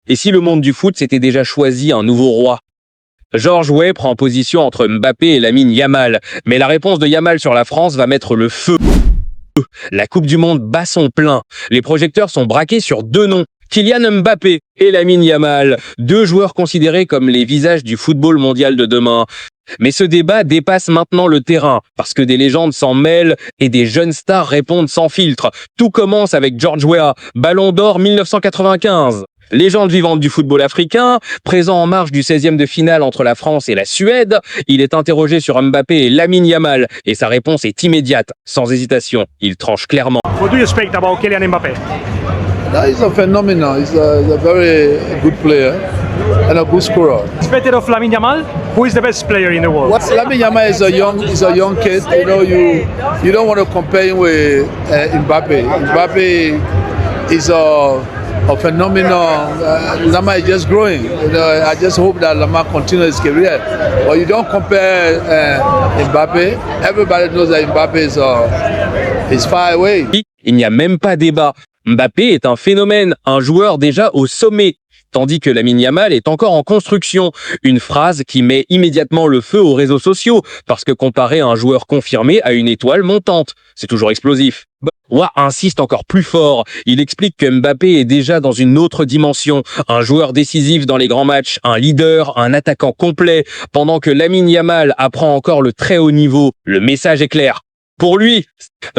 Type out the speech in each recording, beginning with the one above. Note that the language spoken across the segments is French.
Et si le monde du foot s'était déjà choisi un nouveau roi? Georges Weah prend position entre Mbappé et Lamine Yamal, mais la réponse de Yamal sur la France va mettre le feu. La Coupe du Monde bat son plein. Les projecteurs sont braqués sur deux noms. Kylian Mbappé et Lamine Yamal, deux joueurs considérés comme les visages du football mondial de demain. Mais ce débat dépasse maintenant le terrain, parce que des légendes s'en mêlent et des jeunes stars répondent sans filtre. Tout commence avec Georges Weah, Ballon d'Or 1995. Légende vivante du football africain, présent en marge du 16e de finale entre la France et la Suède, il est interrogé sur Mbappé et Lamine Yamal, et sa réponse est immédiate, sans hésitation. Il tranche clairement. What do you expect about Kylian Mbappé? He's a phenomenal. He's a very good player and a good scorer. Expected of Lamine Yamal, who is the best player in the world? Lamine Yamal is a young kid. You know, you don't want to compare him with Mbappe. Mbappe is a phenomenal. Lamar is just growing. You know, I just hope that Lamar continues his career. But you don't compare Mbappe. Everybody knows that Mbappe is far away. Il n'y a même pas débat. Mbappé est un phénomène, un joueur déjà au sommet, tandis que Lamine Yamal est encore en construction. Une phrase qui met immédiatement le feu aux réseaux sociaux, parce que comparer un joueur confirmé à une étoile montante, c'est toujours explosif. Weah insiste encore plus fort. Il explique que Mbappé est déjà dans une autre dimension, un joueur décisif dans les grands matchs, un leader, un attaquant complet, pendant que Lamine Yamal apprend encore le très haut niveau. Le message est clair. Pour lui,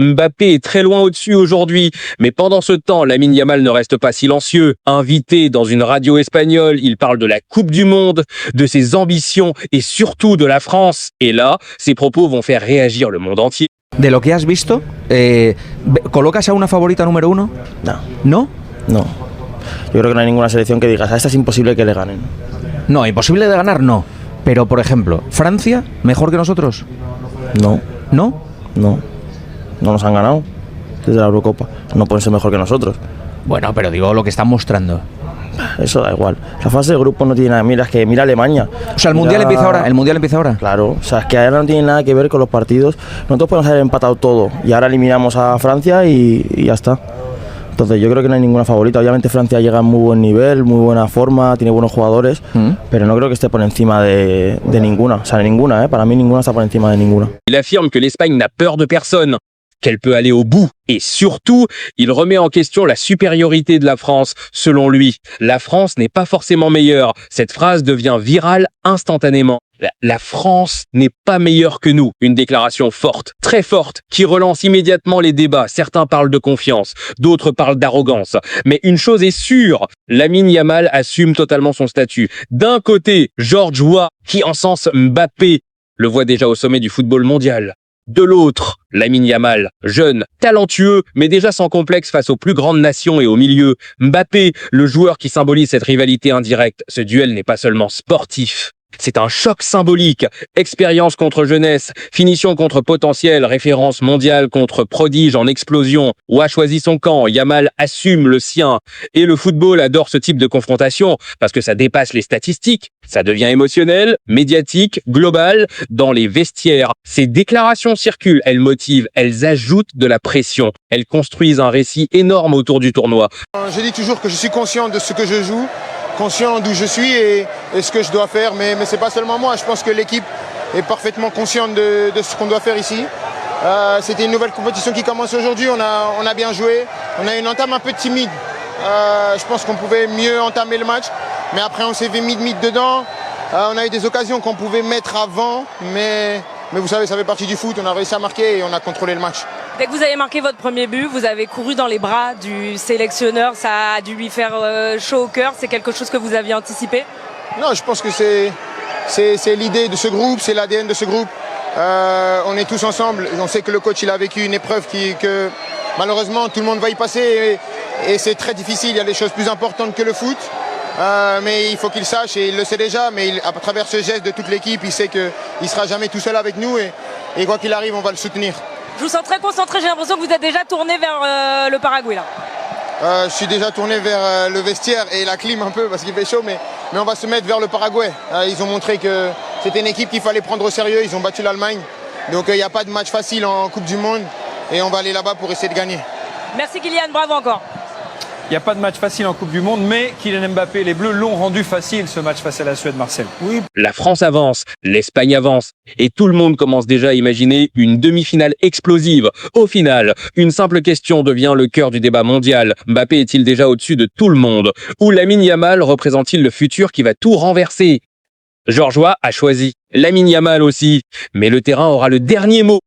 Mbappé est très loin au-dessus aujourd'hui, mais pendant ce temps, Lamine Yamal ne reste pas silencieux. Invité dans une radio espagnole, il parle de la Coupe du Monde, de ses ambitions et surtout de la France. Et là, ses propos vont faire réagir le monde entier. De lo que has visto, ¿colocas a una favorita número uno? No. ¿No? No. Yo creo que no hay ninguna selección que digas, a esta es imposible que le ganen. No, imposible de ganar no. Pero, por ejemplo, ¿Francia mejor que nosotros? No. ¿No? No. No nos han ganado desde la Eurocopa. No pueden ser mejor que nosotros. Bueno, pero digo lo que están mostrando. Eso da igual. La fase de grupo no tiene nada. Mira, es que mira Alemania. O sea, el Mundial empieza ahora. El Mundial empieza ahora. Claro. O sea, es que ahora no tiene nada que ver con los partidos. Nosotros podemos haber empatado todo y ahora eliminamos a Francia y ya está. Entonces yo creo que no hay ninguna favorita. Obviamente Francia llega en muy buen nivel, muy buena forma, tiene buenos jugadores, pero no creo que esté por encima de ninguna. O sea, de ninguna, Para mí ninguna está por encima de ninguna. Il affirme que l'Espagne n'a peur de personne, qu'elle peut aller au bout. Et surtout, il remet en question la supériorité de la France. Selon lui, la France n'est pas forcément meilleure. Cette phrase devient virale instantanément. La France n'est pas meilleure que nous. Une déclaration forte, très forte, qui relance immédiatement les débats. Certains parlent de confiance, d'autres parlent d'arrogance. Mais une chose est sûre, Lamine Yamal assume totalement son statut. D'un côté, Georges Weah, qui encense Mbappé, le voit déjà au sommet du football mondial. De l'autre, Lamine Yamal, jeune, talentueux, mais déjà sans complexe face aux plus grandes nations et au milieu. Mbappé, le joueur qui symbolise cette rivalité indirecte. Ce duel n'est pas seulement sportif. C'est un choc symbolique. Expérience contre jeunesse, finition contre potentiel, référence mondiale contre prodige en explosion. Weah choisit son camp, Yamal assume le sien. Et le football adore ce type de confrontation parce que ça dépasse les statistiques. Ça devient émotionnel, médiatique, global, dans les vestiaires. Ces déclarations circulent, elles motivent, elles ajoutent de la pression. Elles construisent un récit énorme autour du tournoi. Je dis toujours que je suis conscient de ce que je joue, conscient d'où je suis et ce que je dois faire, mais c'est pas seulement moi, je pense que l'équipe est parfaitement consciente de ce qu'on doit faire ici. C'était une nouvelle compétition qui commence aujourd'hui, on a bien joué, on a une entame un peu timide, je pense qu'on pouvait mieux entamer le match, mais après on s'est fait mid dedans, on a eu des occasions qu'on pouvait mettre avant, mais vous savez, ça fait partie du foot, on a réussi à marquer et on a contrôlé le match. Dès que vous avez marqué votre premier but, vous avez couru dans les bras du sélectionneur, ça a dû lui faire chaud au cœur, c'est quelque chose que vous aviez anticipé? Non, je pense que c'est l'idée de ce groupe, c'est l'ADN de ce groupe. On est tous ensemble, on sait que le coach il a vécu une épreuve que malheureusement tout le monde va y passer et c'est très difficile, il y a des choses plus importantes que le foot. Mais il faut qu'il sache et il le sait déjà, mais à travers ce geste de toute l'équipe, il sait qu'il ne sera jamais tout seul avec nous et quoi qu'il arrive, on va le soutenir. Je vous sens très concentré, j'ai l'impression que vous êtes déjà tourné vers le Paraguay là. Je suis déjà tourné vers le vestiaire et la clim un peu parce qu'il fait chaud, mais on va se mettre vers le Paraguay. Ils ont montré que c'était une équipe qu'il fallait prendre au sérieux, ils ont battu l'Allemagne. Donc il n'y a pas de match facile en Coupe du Monde et on va aller là-bas pour essayer de gagner. Merci Kylian, bravo encore. Il n'y a pas de match facile en Coupe du Monde, mais Kylian Mbappé et les Bleus l'ont rendu facile ce match face à la Suède, Marcel. La France avance, l'Espagne avance, et tout le monde commence déjà à imaginer une demi-finale explosive. Au final, une simple question devient le cœur du débat mondial. Mbappé est-il déjà au-dessus de tout le monde? Ou Lamine Yamal représente-t-il le futur qui va tout renverser? Georges Weah a choisi Lamine Yamal aussi, mais le terrain aura le dernier mot.